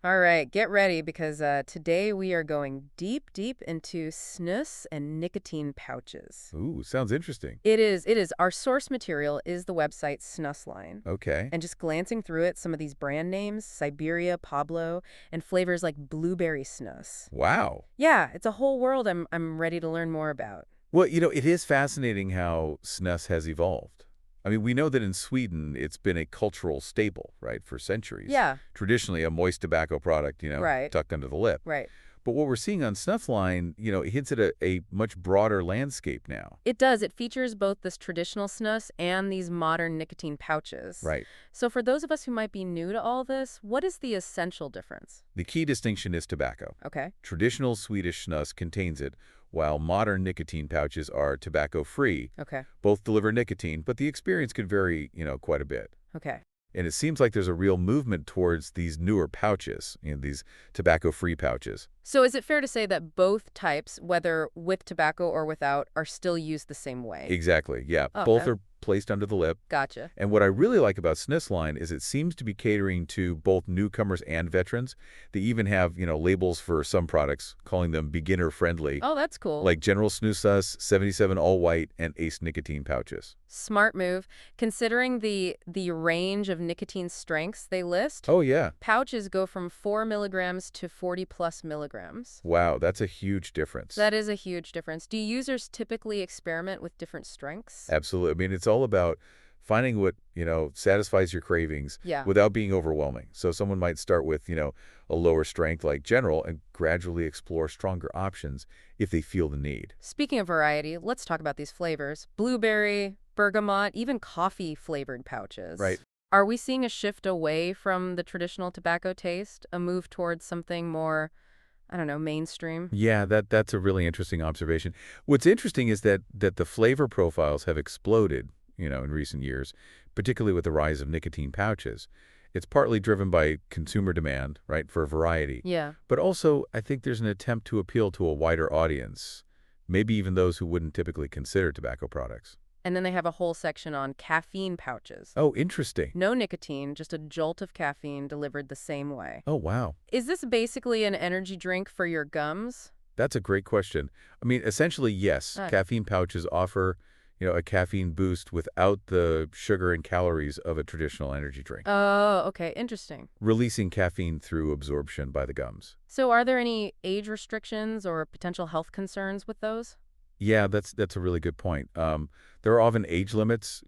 All right, get ready because today we are going deep, deep into snus and nicotine pouches. Ooh, sounds interesting. It is. Our source material is the website Snusline. Okay. And just glancing through it, some of these brand names, Siberia, Pablo, and flavors like blueberry snus. Wow. Yeah, it's a whole world I'm ready to learn more about. Well, it is fascinating how snus has evolved. I mean, we know that in Sweden, it's been a cultural staple, right, for centuries. Yeah, Traditionally, a moist tobacco product, right, tucked under the lip. right. But what we're seeing on Snuffline, it hints at a much broader landscape now. It does. It features both this traditional snus and these modern nicotine pouches. Right. So for those of us who might be new to all this, what is the essential difference? The key distinction is tobacco. Okay. Traditional Swedish snus contains it, while modern nicotine pouches are tobacco-free. Okay. Both deliver nicotine, but the experience could vary, quite a bit. Okay. And it seems like there's a real movement towards these newer pouches, these tobacco-free pouches. So is it fair to say that both types, whether with tobacco or without, are still used the same way? Exactly, yeah. Both Okay. are placed under the lip. Gotcha. And what I really like about Snusline is it seems to be catering to both newcomers and veterans. They even have, labels for some products, calling them beginner-friendly, Oh, that's cool. like General Snus 77 all-white and Ace nicotine pouches. Smart move. Considering the range of nicotine strengths they list, Oh, yeah. pouches go from 4 milligrams to 40 plus milligrams. Wow, that's a huge difference. That is a huge difference. Do users typically experiment with different strengths? Absolutely. I mean, it's all about finding what, satisfies your cravings Yeah. without being overwhelming. So someone might start with, a lower strength like General and gradually explore stronger options if they feel the need. Speaking of variety, let's talk about these flavors. Blueberry, bergamot, even coffee-flavored pouches. Right. Are we seeing a shift away from the traditional tobacco taste, a move towards something more, I don't know, mainstream? Yeah, that's a really interesting observation. What's interesting is that the flavor profiles have exploded, in recent years, particularly with the rise of nicotine pouches. It's partly driven by consumer demand, right, for variety. Yeah. But also, I think there's an attempt to appeal to a wider audience, maybe even those who wouldn't typically consider tobacco products. And then they have a whole section on caffeine pouches. Oh, interesting. No nicotine, just a jolt of caffeine delivered the same way. Oh, wow. Is this basically an energy drink for your gums? That's a great question. I mean, essentially, yes. Ah. Caffeine pouches offer, a caffeine boost without the sugar and calories of a traditional energy drink, Oh, okay. Interesting. releasing caffeine through absorption by the gums. So are there any age restrictions or potential health concerns with those? Yeah, that's a really good point. There are often age limits,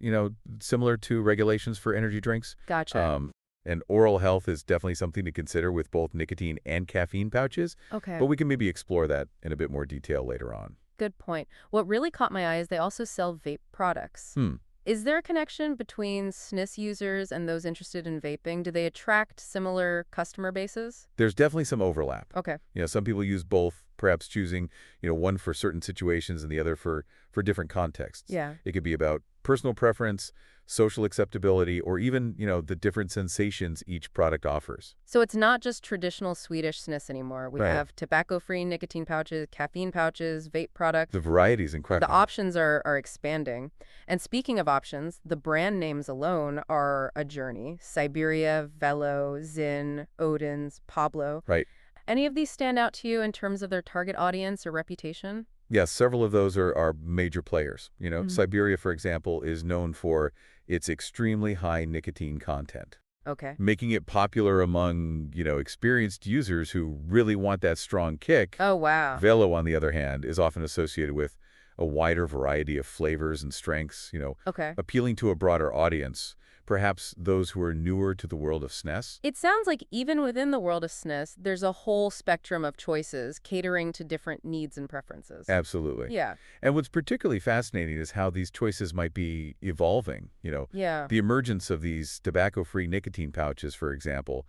similar to regulations for energy drinks. Gotcha. Um, and oral health is definitely something to consider with both nicotine and caffeine pouches, Okay. but we can maybe explore that in a bit more detail later on. Good point. What really caught my eye is they also sell vape products. Hmm. Is there a connection between snus users and those interested in vaping? Do they attract similar customer bases? There's definitely some overlap. Okay. Some people use both, perhaps choosing, one for certain situations and the other for different contexts. Yeah. It could be about personal preference, social acceptability, or even, the different sensations each product offers. So it's not just traditional Swedish snus anymore. We Right. have tobacco-free nicotine pouches, caffeine pouches, vape products. The variety is The incredible. options are expanding. And speaking of options, the brand names alone are a journey. Siberia, Velo, Zin, Odin's, Pablo. Right. Any of these stand out to you in terms of their target audience or reputation? Yes, several of those are major players. Mhm. Siberia, for example, is known for its extremely high nicotine content, Okay. making it popular among, experienced users who really want that strong kick. Oh, wow. Velo, on the other hand, is often associated with a wider variety of flavors and strengths, Okay. appealing to a broader audience, perhaps those who are newer to the world of SNES. It sounds like even within the world of snus, there's a whole spectrum of choices catering to different needs and preferences. Absolutely. Yeah. And what's particularly fascinating is how these choices might be evolving. Yeah. The emergence of these tobacco-free nicotine pouches, for example,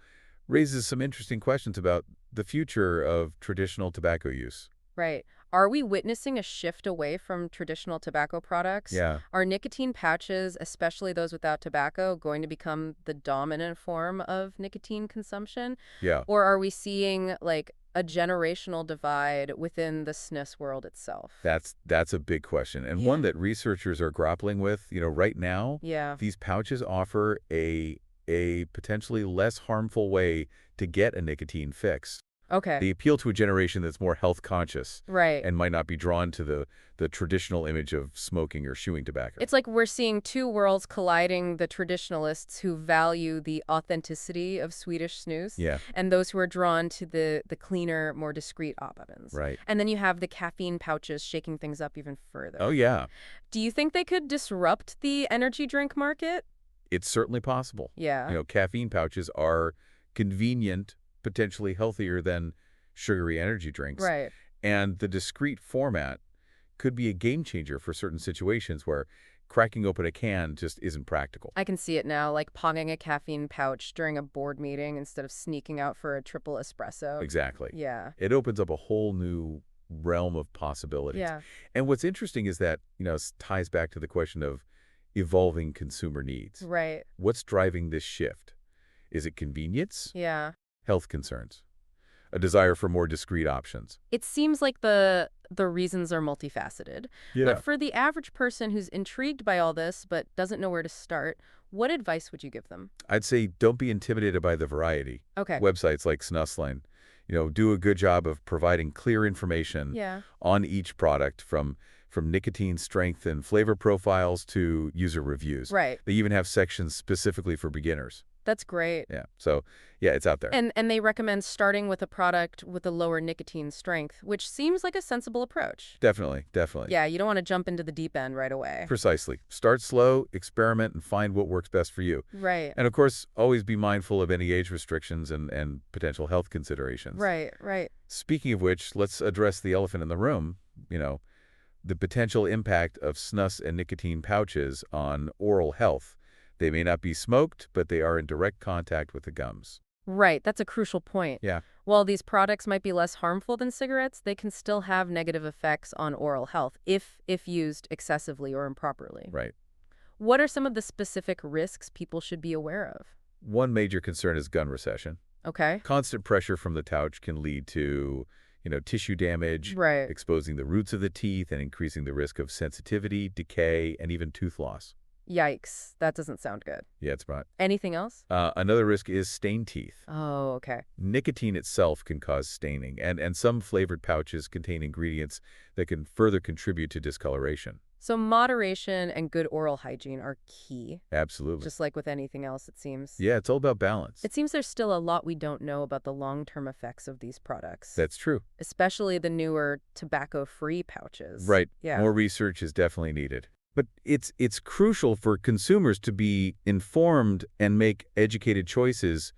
raises some interesting questions about the future of traditional tobacco use. Right. Are we witnessing a shift away from traditional tobacco products? Yeah. Are nicotine pouches, especially those without tobacco, going to become the dominant form of nicotine consumption? Yeah. Or are we seeing like a generational divide within the snus world itself? That's a big question, and Yeah. one that researchers are grappling with. Right now, Yeah. these pouches offer a a potentially less harmful way to get a nicotine fix. Okay. They appeal to a generation that's more health conscious Right. and might not be drawn to the traditional image of smoking or chewing tobacco. It's like we're seeing two worlds colliding, the traditionalists who value the authenticity of Swedish snus Yeah, and those who are drawn to the cleaner, more discreet op-ovens. right. And then you have the caffeine pouches shaking things up even Oh, further. yeah. Do you think they could disrupt the energy drink market? It's certainly possible. Yeah. Caffeine pouches are convenient, potentially healthier than sugary energy drinks. Right. And the discrete format could be a game changer for certain situations where cracking open a can just isn't practical. I can see it now, like ponging a caffeine pouch during a board meeting instead of sneaking out for a triple espresso. Exactly. Yeah. It opens up a whole new realm of possibilities. Yeah. And what's interesting is that, ties back to the question of evolving consumer needs. Right. What's driving this shift? Is it convenience? Yeah. Health concerns? A desire for more discrete options? It seems like the reasons are multifaceted. Yeah. But for the average person who's intrigued by all this but doesn't know where to start, what advice would you give them? I'd say don't be intimidated by the variety. Okay. Websites like Snusline, do a good job of providing clear information Yeah. on each product from nicotine strength and flavor profiles to user reviews. Right. They even have sections specifically for beginners. That's great. Yeah. So, yeah, it's out there. And they recommend starting with a product with a lower nicotine strength, which seems like a sensible approach. Definitely, definitely. Yeah, you don't want to jump into the deep end right away. Precisely. Start slow, experiment, and find what works best for you. Right. And of course, always be mindful of any age restrictions and potential health considerations. Right, right. Speaking of which, let's address the elephant in the room, the potential impact of snus and nicotine pouches on oral health. They may not be smoked, but they are in direct contact with the gums. Right, that's a crucial point. Yeah, While these products might be less harmful than cigarettes, they can still have negative effects on oral health if used excessively or improperly. right. What are some of the specific risks people should be aware of? One major concern is gun recession. Okay. Constant pressure from the touch can lead to, tissue damage, Right. exposing the roots of the teeth and increasing the risk of sensitivity, decay, and even tooth loss. Yikes. That doesn't sound good. Yeah, it's right. Anything else? Another risk is stained teeth. Oh, okay. Nicotine itself can cause staining, and some flavored pouches contain ingredients that can further contribute to discoloration. So moderation and good oral hygiene are key, Absolutely. just like with anything else, it seems. Yeah, it's all about balance. It seems there's still a lot we don't know about the long-term effects of these products, That's true. especially the newer tobacco-free pouches. Right. Yeah. More research is definitely needed. But it's crucial for consumers to be informed and make educated choices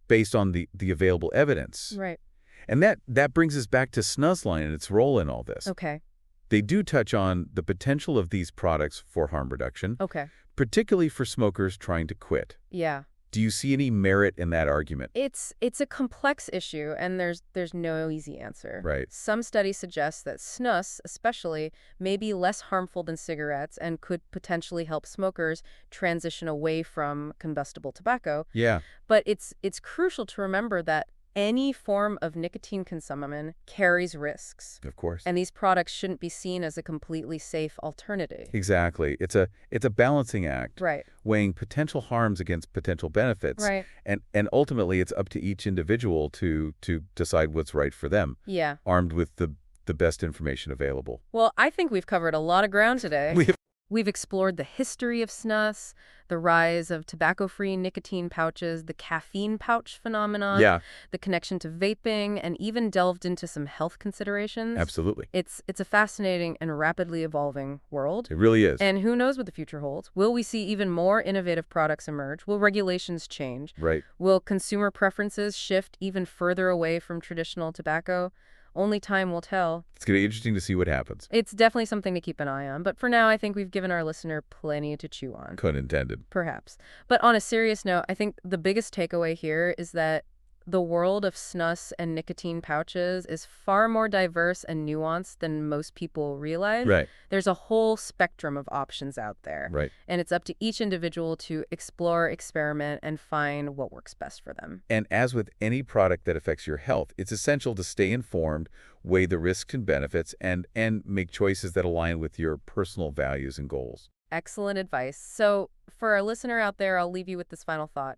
based on the available evidence. Right. And that brings us back to Snusline and its role in all this. Okay. They do touch on the potential of these products for harm reduction, Okay. particularly for smokers trying to quit. Yeah. Do you see any merit in that argument? It's a complex issue, and there's no easy answer. Right. Some studies suggest that snus, especially, may be less harmful than cigarettes and could potentially help smokers transition away from combustible tobacco. Yeah, But it's crucial to remember that any form of nicotine consumption carries risks, of course. and these products shouldn't be seen as a completely safe alternative. Exactly. It's a balancing act, Right. weighing potential harms against potential benefits. Right. And ultimately, it's up to each individual to decide what's right for them, Yeah. armed with the best information available. Well, I think we've covered a lot of ground today. We have- We've explored the history of snus, the rise of tobacco-free nicotine pouches, the caffeine pouch phenomenon, Yeah, the connection to vaping, and even delved into some health considerations. absolutely. It's a fascinating and rapidly evolving world. It really is. And who knows what the future holds? Will we see even more innovative products emerge? Will regulations change? Right. Will consumer preferences shift even further away from traditional tobacco? Only time will tell. It's going to be interesting to see what happens. It's definitely something to keep an eye on, but for now, I think we've given our listener plenty to chew on. Pun intended. Perhaps. But on a serious note, I think the biggest takeaway here is that the world of snus and nicotine pouches is far more diverse and nuanced than most people realize. Right, There's a whole spectrum of options out there. right. And it's up to each individual to explore, experiment, and find what works best for them. And as with any product that affects your health, it's essential to stay informed, weigh the risks and benefits, and make choices that align with your personal values and goals. Excellent advice. So for our listener out there, I'll leave you with this final thought.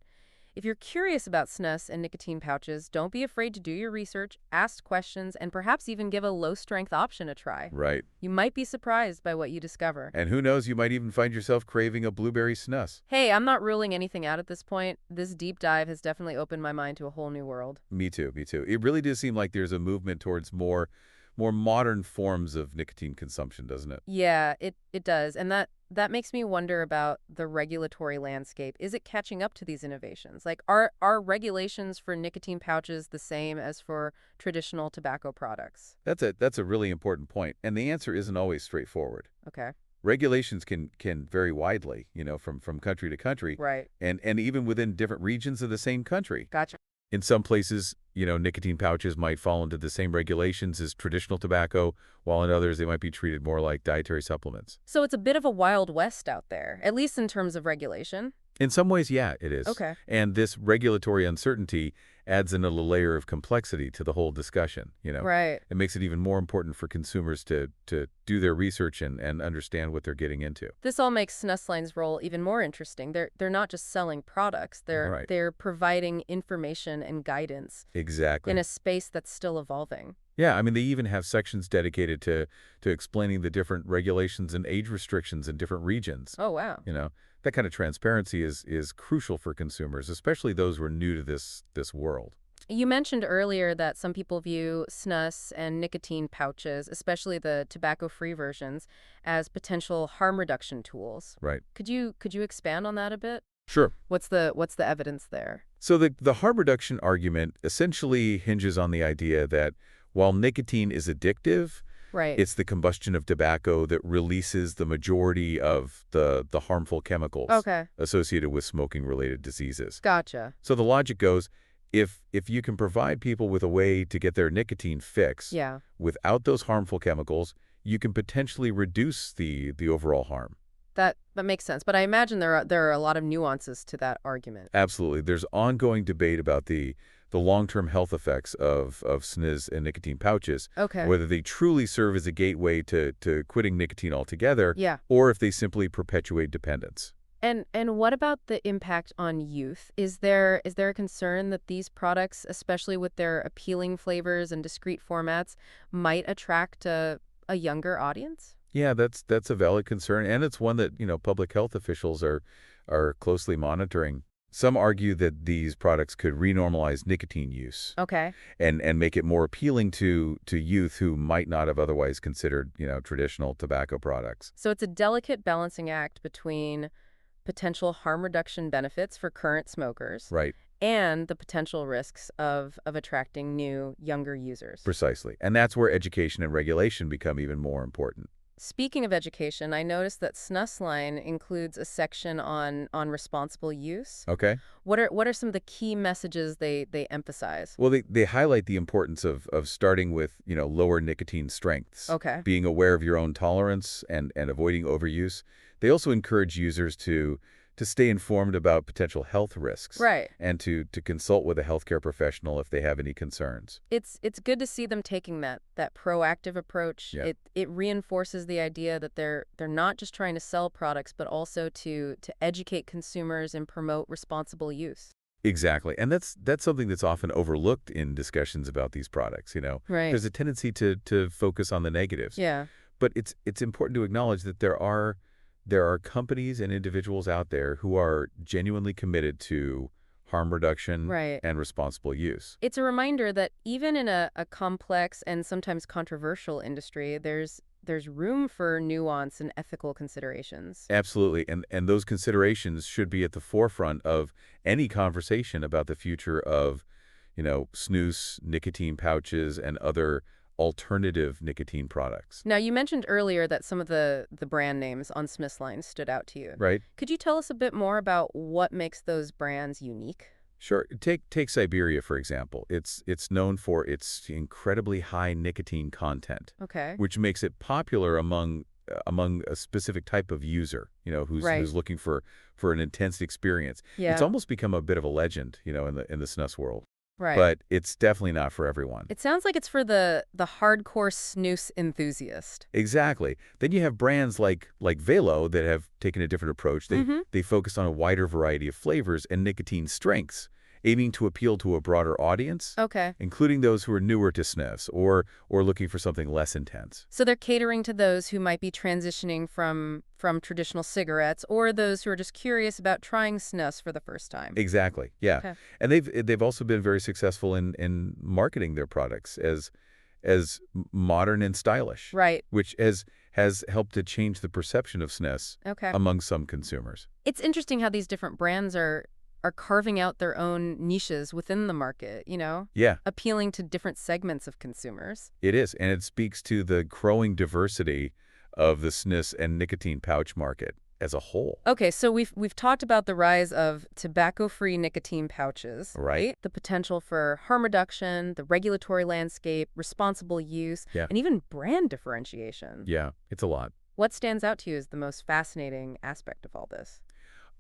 If you're curious about snus and nicotine pouches, don't be afraid to do your research, ask questions, and perhaps even give a low-strength option a try. Right. You might be surprised by what you discover. And who knows, you might even find yourself craving a blueberry snus. Hey, I'm not ruling anything out at this point. This deep dive has definitely opened my mind to a whole new world. Me too, me too. It really does seem like there's a movement towards more modern forms of nicotine consumption, doesn't it? Yeah, it does. And that makes me wonder about the regulatory landscape. Is it catching up to these innovations? Like, are regulations for nicotine pouches the same as for traditional tobacco products? That's a really important point, and the answer isn't always straightforward. Okay. Regulations can vary widely, from country to country, Right. and even within different regions of the same country. Gotcha. In some places, nicotine pouches might fall into the same regulations as traditional tobacco, while in others they might be treated more like dietary supplements. So it's a bit of a wild west out there, at least in terms of regulation. In some ways, yeah, it is. Okay. And this regulatory uncertainty adds another layer of complexity to the whole discussion. Right. It makes it even more important for consumers to do their research and understand what they're getting into. This all makes Snusline's role even more interesting. They're not just selling products. Right. They're providing information and guidance Exactly. in a space that's still evolving. Yeah, I mean, they even have sections dedicated to explaining the different regulations and age restrictions in different regions. Oh, wow. That kind of transparency is crucial for consumers, especially those who are new to this world. You mentioned earlier that some people view snus and nicotine pouches, especially the tobacco-free versions, as potential harm reduction tools. Right. Could you expand on that a bit? Sure. What's the evidence there? So the harm reduction argument essentially hinges on the idea that while nicotine is addictive, Right. it's the combustion of tobacco that releases the majority of the harmful chemicals Okay. associated with smoking-related diseases. Gotcha. So the logic goes, if you can provide people with a way to get their nicotine fix Yeah. without those harmful chemicals, you can potentially reduce the overall harm. That makes sense. But I imagine there are a lot of nuances to that argument. Absolutely. There's ongoing debate about the long-term health effects of snus and nicotine pouches, Okay. whether they truly serve as a gateway to quitting nicotine altogether, Yeah. or if they simply perpetuate dependence. And what about the impact on youth? Is there a concern that these products, especially with their appealing flavors and discrete formats, might attract a younger audience? Yeah, that's a valid concern, and it's one that, public health officials are closely monitoring. Some argue that these products could renormalize nicotine use Okay. and make it more appealing to youth who might not have otherwise considered, traditional tobacco products. So it's a delicate balancing act between potential harm reduction benefits for current smokers Right. and the potential risks of attracting new, younger users. Precisely. And that's where education and regulation become even more important. Speaking of education, I noticed that Snusline includes a section on responsible use. Okay? What are some of the key messages they emphasize? Well, they highlight the importance of starting with, lower nicotine strengths, Okay. being aware of your own tolerance and avoiding overuse. They also encourage users to stay informed about potential health risks. Right. And to consult with a healthcare professional if they have any concerns. It's good to see them taking that proactive approach. Yeah. It reinforces the idea that they're not just trying to sell products, but also to educate consumers and promote responsible use. Exactly. And that's something that's often overlooked in discussions about these products. Right. There's a tendency to focus on the negatives. Yeah. But it's important to acknowledge that there are companies and individuals out there who are genuinely committed to harm reduction Right. and responsible use. It's a reminder that even in a complex and sometimes controversial industry, there's room for nuance and ethical considerations. Absolutely. And those considerations should be at the forefront of any conversation about the future of, snus, nicotine pouches, and other alternative nicotine products. Now, you mentioned earlier that some of the brand names on Snusline stood out to you. Right? Could you tell us a bit more about what makes those brands unique? Sure. Take Siberia, for example. It's known for its incredibly high nicotine content, Okay. which makes it popular among a specific type of user, Right. who's looking for an intense experience. Yeah. It's almost become a bit of a legend, in the snus world. Right. but it's definitely not for everyone. It sounds like it's for the hardcore snus enthusiast. Exactly. Then you have brands like Velo that have taken a different approach. Mm-hmm. They focus on a wider variety of flavors and nicotine strengths, aiming to appeal to a broader audience, Okay. including those who are newer to sniffs or looking for something less intense. So they're catering to those who might be transitioning from traditional cigarettes or those who are just curious about trying snus for the first time. Exactly. Yeah. Okay. And they've also been very successful in marketing their products as modern and stylish, Right. which has helped to change the perception of snus Okay. among some consumers. It's interesting how these different brands are carving out their own niches within the market, Yeah, appealing to different segments of consumers. it is, and it speaks to the growing diversity of the snus and nicotine pouch market as a whole. Okay, so we've talked about the rise of tobacco-free nicotine pouches, Right. right? The potential for harm reduction, the regulatory landscape, responsible use, Yeah. and even brand differentiation. Yeah, it's a lot. What stands out to you as the most fascinating aspect of all this?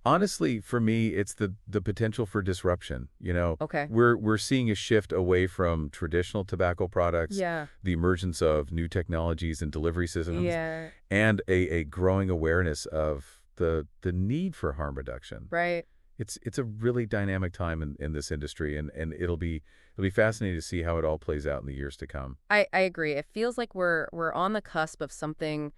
Honestly, for me, it's the potential for disruption. Okay. We're seeing a shift away from traditional tobacco products, Yeah. the emergence of new technologies and delivery systems, Yeah. and a growing awareness of the need for harm reduction. Right. It's a really dynamic time in this industry, and it'll be fascinating to see how it all plays out in the years to come. I agree. It feels like we're on the cusp of something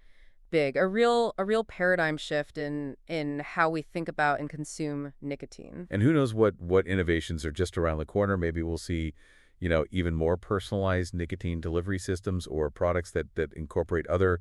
big, a real paradigm shift in how we think about and consume nicotine. And who knows what innovations are just around the corner. Maybe we'll see, even more personalized nicotine delivery systems or products that incorporate other,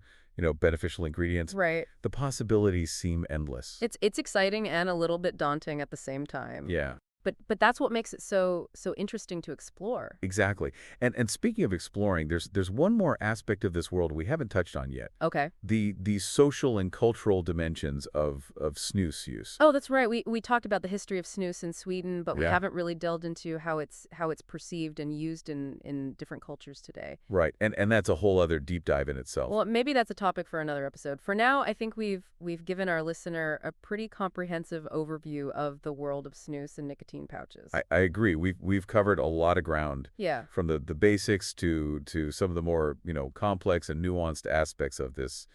beneficial ingredients. Right. The possibilities seem endless. It's exciting and a little bit daunting at the same time. Yeah. But that's what makes it so interesting to explore. Exactly. And speaking of exploring, there's one more aspect of this world we haven't touched on yet. Okay. The social and cultural dimensions of snus use. Oh, that's right. We talked about the history of snus in Sweden, but we Yeah. haven't really delved into how it's perceived and used in different cultures today. Right. And that's a whole other deep dive in itself. Well, maybe that's a topic for another episode. For now, I think we've given our listener a pretty comprehensive overview of the world of snus and nicotine pouches. I agree. We've covered a lot of ground. Yeah. From the basics to some of the more, complex and nuanced aspects of this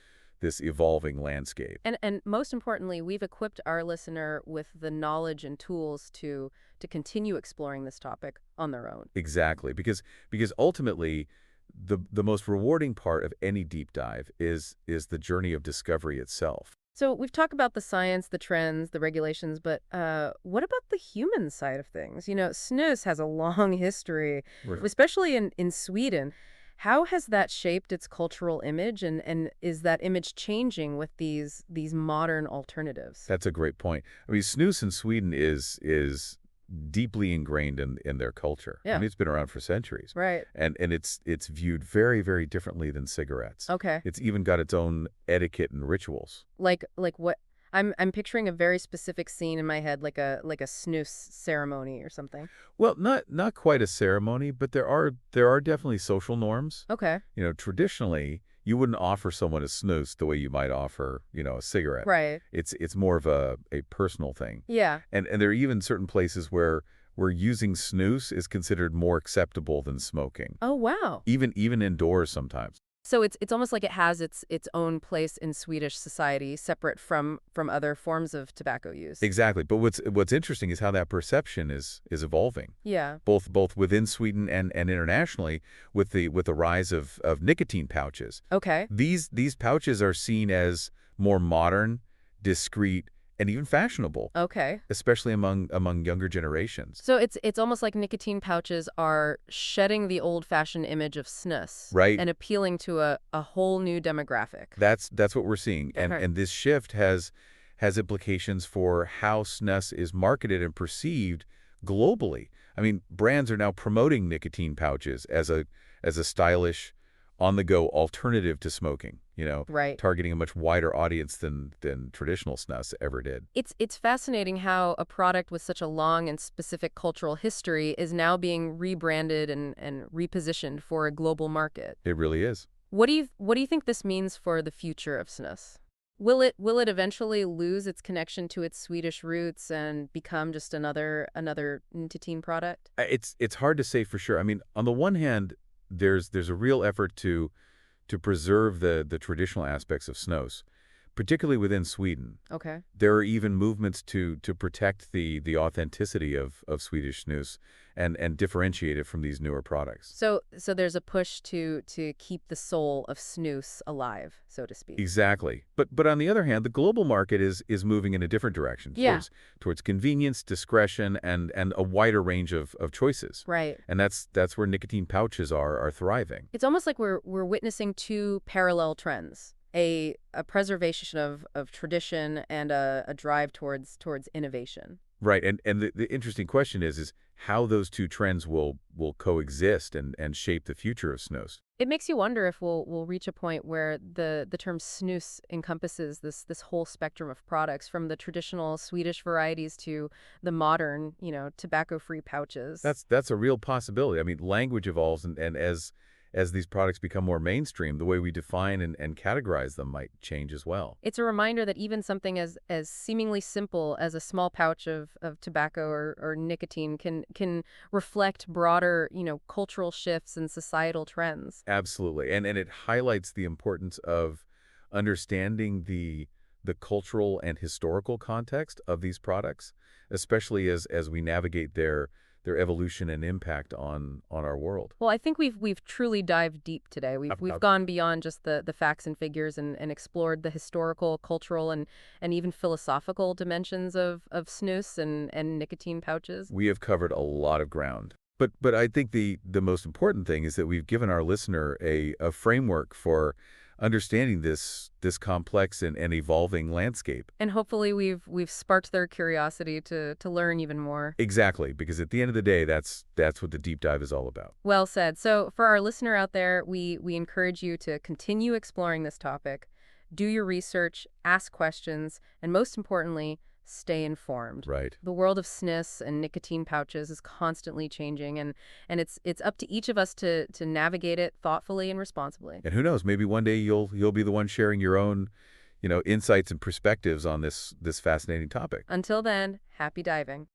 evolving landscape. And most importantly, we've equipped our listener with the knowledge and tools to continue exploring this topic on their own. Exactly. Because ultimately the most rewarding part of any deep dive is the journey of discovery itself. So we've talked about the science, the trends, the regulations, but what about the human side of things? Snus has a long history, Right. especially in Sweden. How has that shaped its cultural image, and is that image changing with these modern alternatives? That's a great point. I mean, snus in Sweden is deeply ingrained in their culture. I Yeah. mean, it's been around for centuries. Right. And it's viewed very, very differently than cigarettes. Okay. It's even got its own etiquette and rituals. Like what? I'm picturing a very specific scene in my head, like a snus ceremony or something. Well, not quite a ceremony, but there are definitely social norms. Okay. Traditionally, you wouldn't offer someone a snus the way you might offer, a cigarette. Right. It's more of a personal thing. Yeah. And there are even certain places where using snus is considered more acceptable than smoking. Oh, wow. Even indoors sometimes. So it's almost like it has its own place in Swedish society, separate from other forms of tobacco use. Exactly. But what's interesting is how that perception is evolving. Yeah. Both within Sweden and internationally with the rise of nicotine pouches. Okay. These pouches are seen as more modern, discreet, and even fashionable, Okay. especially among younger generations. So it's almost like nicotine pouches are shedding the old-fashioned image of snus, Right. and appealing to a whole new demographic. That's what we're seeing. And Okay. and this shift has implications for how snus is marketed and perceived globally. I mean, brands are now promoting nicotine pouches as a stylish, on-the-go alternative to smoking, Right. targeting a much wider audience than traditional snus ever did. It's fascinating how a product with such a long and specific cultural history is now being rebranded and repositioned for a global market. It really is. What do you think this means for the future of snus? Will it eventually lose its connection to its Swedish roots and become just another nicotine product? It's hard to say for sure. I mean, on the one hand, there's a real effort to preserve the traditional aspects of Snus, particularly within Sweden. Okay. There are even movements to protect the authenticity of Swedish snus and differentiate it from these newer products. So there's a push to keep the soul of snus alive, so to speak. Exactly. But on the other hand, the global market is moving in a different direction Yeah. towards convenience, discretion, and a wider range of choices. Right. And that's where nicotine pouches are thriving. It's almost like we're witnessing two parallel trends. A preservation of tradition and a drive towards innovation. Right. And the interesting question is how those two trends will coexist and shape the future of snus. It makes you wonder if we'll reach a point where the term snus encompasses this whole spectrum of products, from the traditional Swedish varieties to the modern, tobacco-free pouches. That's a real possibility. I mean, language evolves, and as these products become more mainstream, the way we define and categorize them might change as well. It's a reminder that even something as seemingly simple as a small pouch of tobacco or nicotine can reflect broader, cultural shifts and societal trends. Absolutely. And it highlights the importance of understanding the cultural and historical context of these products, especially as we navigate their evolution and impact on our world. Well, I think we've truly dived deep today. We've gone beyond just the facts and figures and explored the historical, cultural, and even philosophical dimensions of snus and nicotine pouches. We have covered a lot of ground. But I think the most important thing is that we've given our listener a framework for understanding this complex and evolving landscape. And hopefully we've sparked their curiosity to learn even more. Exactly, because at the end of the day, that's what the deep dive is all about. Well said. So for our listener out there, we encourage you to continue exploring this topic, do your research, ask questions, and most importantly, stay informed. Right. The world of snus and nicotine pouches is constantly changing, and it's up to each of us to navigate it thoughtfully and responsibly. And who knows, maybe one day you'll be the one sharing your own, insights and perspectives on this fascinating topic. Until then, happy diving.